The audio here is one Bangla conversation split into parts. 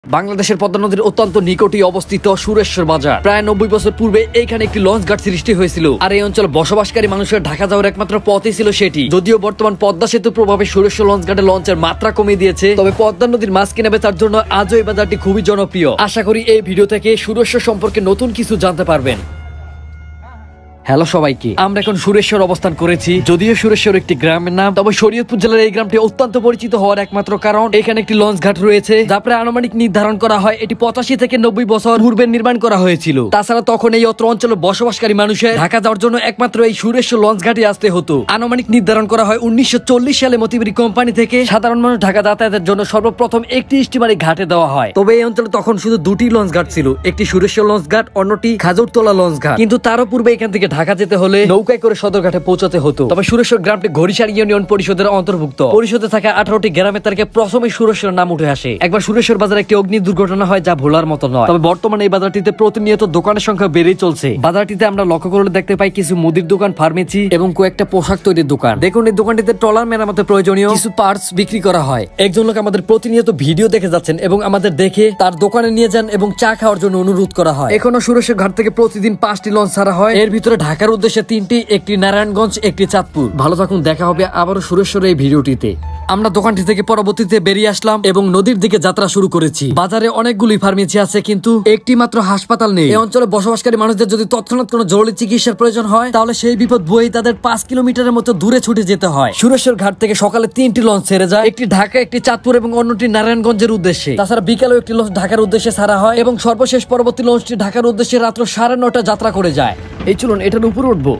বাংলাদেশের পদ্মা নদীর অত্যন্ত নিকটেই অবস্থিত সুরেশ্বর বাজার। প্রায় 90 বছর পূর্বে এইখানে একটি লঞ্চ ঘাট সৃষ্টি হয়েছিল, আর এই অঞ্চলে বসবাসকারী মানুষের ঢাকা যাওয়ার একমাত্র পথই ছিল সেটি। যদিও বর্তমান পদ্মা সেতুর প্রভাবে সুরেশ্বর লঞ্চ ঘাটে লঞ্চের মাত্রা কমিয়ে দিয়েছে, তবে পদ্মা নদীর মাছ কিনে বেচার জন্য আজও এই বাজারটি খুবই জনপ্রিয়। আশা করি এই ভিডিও থেকে সুরেশ্বর সম্পর্কে নতুন কিছু জানতে পারবেন। হ্যালো সবাইকে, আমরা এখন সুরেশ্বর অবস্থান করেছি। যদিও সুরেশ্বর একটি গ্রামের নাম, তবে শরীয়তপুর জেলার এই গ্রামটি অত্যন্ত পরিচিত হওয়ার একমাত্র কারণ এখানে একটি লঞ্চ ঘাট রয়েছে, যা প্রায় আনুমানিক নির্ধারণ করা হয় এটি 85 থেকে 90 বছর পূর্বে নির্মাণ করা হয়েছিল। তাছাড়া তখন এই অত্র অঞ্চলে বসবাসকারী মানুষের ঢাকা যাওয়ার জন্য একমাত্র এই সুরেশ্বর লঞ্চ ঘাটে আসতে হতো। আনুমানিক নির্ধারণ করা হয় 1940 সালে মতিবিরি কোম্পানি থেকে সাধারণ মানুষ ঢাকা যাতায়াতের জন্য সর্বপ্রথম একটি স্টিমারে ঘাটে দেওয়া হয়। তবে এই অঞ্চলে তখন শুধু দুটি লঞ্চ ঘাট ছিল, একটি সুরেশ্বর লঞ্চ ঘাট, অন্যটি খাজুরতলা লঞ্চ ঘাট। কিন্তু তারও পূর্বে এখান থেকে ঢাকা যেতে হলে নৌকায় করে সদরঘাটে পৌঁছাতে হতো। তবে সুরেশ্বর গ্রামটি ঘড়িসার ইউনিয়ন পরিষদের অন্তর্ভুক্ত। পরিষদে থাকা 18টি গ্রামের তালিকায় প্রথমে সুরেশ্বর নাম উঠে আসে। একবার সুরেশ্বর বাজারে একটি অগ্নি দুর্ঘটনা হয়, যা ভোলার মতো নয়। তবে বর্তমানে এই বাজারটিতে প্রতিনিয়ত দোকানের সংখ্যা বেড়েই চলছে। বাজারটিতে আমরা লক্ষ্য করলে দেখতে পাই কিছু মুদির দোকান, ফার্মেসি এবং কয়েকটা পোশাক তৈরির দোকান। দেখুন, এই দোকানটিতে ট্রলার মেরামতে প্রয়োজনীয় কিছু পার্টস বিক্রি করা হয়। একজন লোক আমাদের প্রতিনিয়ত ভিডিও দেখে যাচ্ছেন এবং আমাদের দেখে তার দোকানে নিয়ে যান এবং চা খাওয়ার জন্য অনুরোধ করা হয়। এখনো সুরেশ্বর ঘাট থেকে প্রতিদিন 5টি লঞ্চ ছাড়া হয়। এর ভিতরে ঢাকার উদ্দেশ্যে 3টি, একটি নারায়ণগঞ্জ, একটি চাঁদপুর। ভালো থাকুন, দেখা হবে আবারও সুরেশ্বরের এই ভিডিওটিতে। আমরা দোকানটি থেকে পরবর্তীতে বেরিয়ে আসলাম এবং নদীর দিকে যাত্রা শুরু করেছি। বাজারে অনেকগুলি ফার্মেসি আছে, কিন্তু একটি মাত্র হাসপাতাল নেই। এই অঞ্চলে বসবাসকারী মানুষদের যদি তৎক্ষণাৎ কোনো জরুরি চিকিৎসার প্রয়োজন হয়, তাহলে সেই বিপদ বয়ে তাদের 5 কিলোমিটারের মতো দূরে ছুটে যেতে হয়। সুরেশ্বর ঘাট থেকে সকালে 3টি লঞ্চ ছেড়ে যায়, একটি ঢাকা, একটি চাঁদপুর এবং অন্যটি নারায়ণগঞ্জের উদ্দেশ্যে। তাছাড়া বিকালেও একটি লঞ্চ ঢাকার উদ্দেশ্যে ছাড়া হয় এবং সর্বশেষ পরবর্তী লঞ্চটি ঢাকার উদ্দেশ্যে রাত্র 9:30 যাত্রা করে যায়। এই চলুন এটার উপরে উঠবো।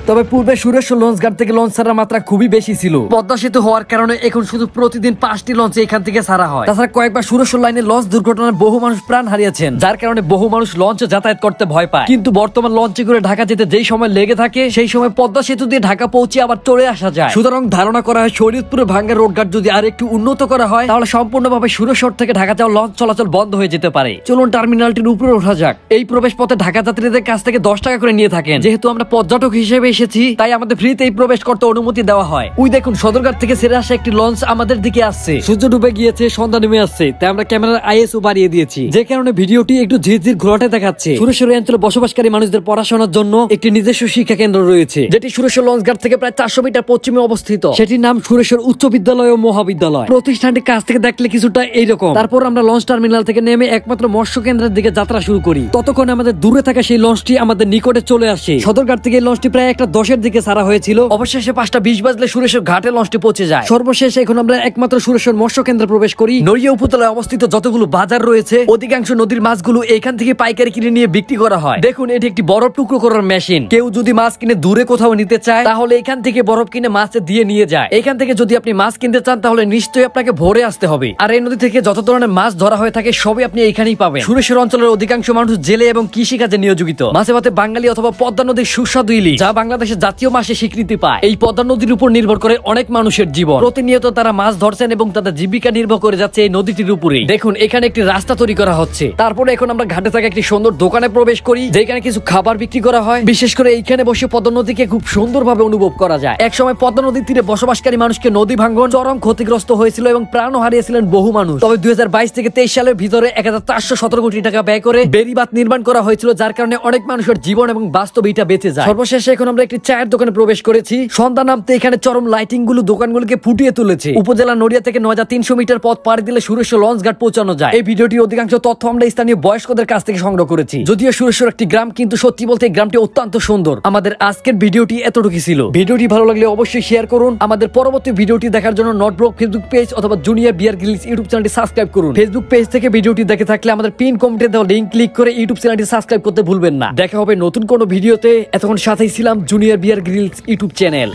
তবে পূর্বে সুরেশ্বর লঞ্চ ঘাট থেকে লঞ্চ ছাড়ার মাত্রা খুবই বেশি ছিল। পদ্মা সেতু হওয়ার কারণে এখন শুধু প্রতিদিন 5টি লঞ্চ এখান থেকে ছাড়া হয়। তাছাড়া কয়েকবার সুরেশ্বর লাইনে লঞ্চ দুর্ঘটনায় বহু মানুষ প্রাণ হারিয়েছেন, যার কারণে বহু মানুষ লঞ্চে যাতায়াত করতে ভয় পায়। কিন্তু বর্তমান লঞ্চে করে ঢাকা যেতে যেই সময় লেগে থাকে, সেই সময় পদ্মা সেতু দিয়ে ঢাকা পৌঁছে আবার চলে আসা যায়। সুতরাং ধারণা করা হয় শরীয়তপুরে ভাঙ্গা রোড ঘাট যদি আর একটু উন্নত করা হয়, তাহলে সম্পূর্ণভাবে সুরেশ্বর থেকে ঢাকা যাওয়া লঞ্চ চলাচল বন্ধ হয়ে যেতে পারে। চলুন টার্মিনালটির উপরে ওঠা যাক। এই প্রবেশ পথে ঢাকা যাত্রীদের কাছ থেকে 10 টাকা করে নিয়ে থাকেন। যেহেতু আমরা পর্যটক হিসেবে এসেছি, তাই আমাদের ফ্রিতেই প্রবেশ করতে অনুমতি দেওয়া হয়। ওই দেখুন, সদরঘাট থেকে ছেড়ে আসা একটি লঞ্চ আমাদের দিকে আসছে। সূর্য ডুবে গিয়েছে, সন্ধ্যা নেমে আসছে, তাই আমরা ক্যামেরার আইএসও বাড়িয়ে দিয়েছি, যে কারণে ভিডিওটি একটু ঝিরঝির ঘোরাটে দেখাচ্ছে। সুরেশ্বর অঞ্চলে বসবাসকারী মানুষদের পড়াশোনার জন্য একটি নিজস্ব শিক্ষা কেন্দ্র রয়েছে, যেটি সুরেশ্বর লঞ্চ ঘাট থেকে প্রায় 400 মিটার পশ্চিমে অবস্থিত। সেটির নাম সুরেশ্বর উচ্চ বিদ্যালয় ও মহাবিদ্যালয়। প্রতিষ্ঠানটির কাছ থেকে দেখলে কিছুটা এইরকম। তারপর আমরা লঞ্চ টার্মিনাল থেকে নেমে একমাত্র মৎস্য কেন্দ্রের দিকে যাত্রা শুরু করি। ততক্ষণ আমাদের দূরে থাকা সেই লঞ্চটি আমাদের নিকটে চলে আসে। সদরঘাট থেকে এই লঞ্চটি প্রায় 1:10 দিকে ছাড়া হয়েছিল। অবশেষে 5:20 বাজলে সুরেশ্বর ঘাটে লঞ্চটি পৌঁছে যায়। সর্বশেষ এখন আমরা একমাত্র সুরেশ্বর মৎস্য কেন্দ্রে প্রবেশ করি। নড়িয়া উপজেলায় অবস্থিত যতগুলো বাজার রয়েছে, অধিকাংশ নদীর মাছগুলো এখান থেকে পাইকারি কিনে নিয়ে বিক্রি করা হয়। দেখুন, এটি একটি বরফ টুকরো করার মেশিন। কেউ যদি মাছ কিনে দূরে কোথাও নিতে চায়, তাহলে এখান থেকে বরফ কিনে মাছে দিয়ে নিয়ে যায়। এখান থেকে যদি আপনি মাছ কিনতে চান, তাহলে নিশ্চয়ই আপনাকে ভোরে আসতে হবে। আর এই নদী থেকে যত ধরনের মাছ ধরা হয়ে থাকে, সবই আপনি এখানেই পাবেন। সুরেশ্বর অঞ্চলের অধিকাংশ মানুষ জেলে এবং কৃষি কাজে নিয়োজিত। মাছে ভাতে বাঙালি অথবা পদ্মা নদীর সুস্বাদু ইলিশ, যা বাংলাদেশের জাতীয় মাছে স্বীকৃতি পায়। এই পদ্মা নদীর উপর নির্ভর করে অনেক মানুষের জীবন। প্রতিনিয়ত তারা মাছ ধরছেন এবং তাদের জীবিকা নির্ভর করে যাচ্ছে এই নদীটির উপরে। দেখুন, এখানে একটি রাস্তা তৈরি করা হচ্ছে। তারপরে এখন আমরা ঘাটে থাকা একটি সুন্দর দোকানে প্রবেশ করি, যেখানে কিছু খাবার বিক্রি করা হয়। বিশেষ করে এইখানে বসে পদ্মা নদীকে খুব সুন্দরভাবে অনুভব করা যায়। একসময় পদ্মা নদীর তীরে বসবাসকারী মানুষকে নদী ভাঙ্গন চরম ক্ষতিগ্রস্ত হয়েছিল এবং প্রাণও হারিয়েছিলেন বহু মানুষ। তবে 2022 থেকে 23 সালের ভিতরে 1417 কোটি টাকা ব্যয় করে বেড়িবাঁধ নির্মাণ করা হয়েছিল, যার কারণে অনেক মানুষের জীবন এবং বাস্তব এটা বেঁচে যায়। সর্বশেষে এখন আমরা একটি চায়ের দোকানে প্রবেশ করেছি। সন্ধ্যা নামতে এখানে চরম লাইটিং গুলো দোকানগুলোকে ফুটিয়ে তুলেছে। উপজেলা নড়িয়া থেকে 9300 মিটার পথ পাড়ি দিলে সুরেশ্বর লঞ্চ ঘাট পৌঁছানো যায়। এই ভিডিওটির অধিকাংশ তথ্য আমরা স্থানীয় বয়স্কদের কাছ থেকে সংগ্রহ করেছি। যদিও সুরেশ্বর একটি গ্রাম, কিন্তু সত্যি বলতে এই গ্রামটি অত্যন্ত সুন্দর। আমাদের আজকের ভিডিওটি এতটুকু ছিল। ভিডিওটি ভালো লাগলে অবশ্যই শেয়ার করুন। আমাদের পরবর্তী ভিডিওটি দেখার জন্য নটব্লগ ফেসবুক পেজ অথবা জুনিয়র বিয়ার গ্রিলস ইউটিউব চ্যানেলটি সাবস্ক্রাইব করুন। ফেসবুক পেজ থেকে ভিডিওটি দেখে থাকলে আমাদের পিন কমেন্টে দেওয়া লিংক ক্লিক করে ইউটিউব চ্যানেলটি সাবস্ক্রাইব করতে ভুলবেন না। দেখা হবে নতুন কোনো ভিডিওতে। এতক্ষণ সাথেই ছিলাম junior Bear Grylls YouTube channel.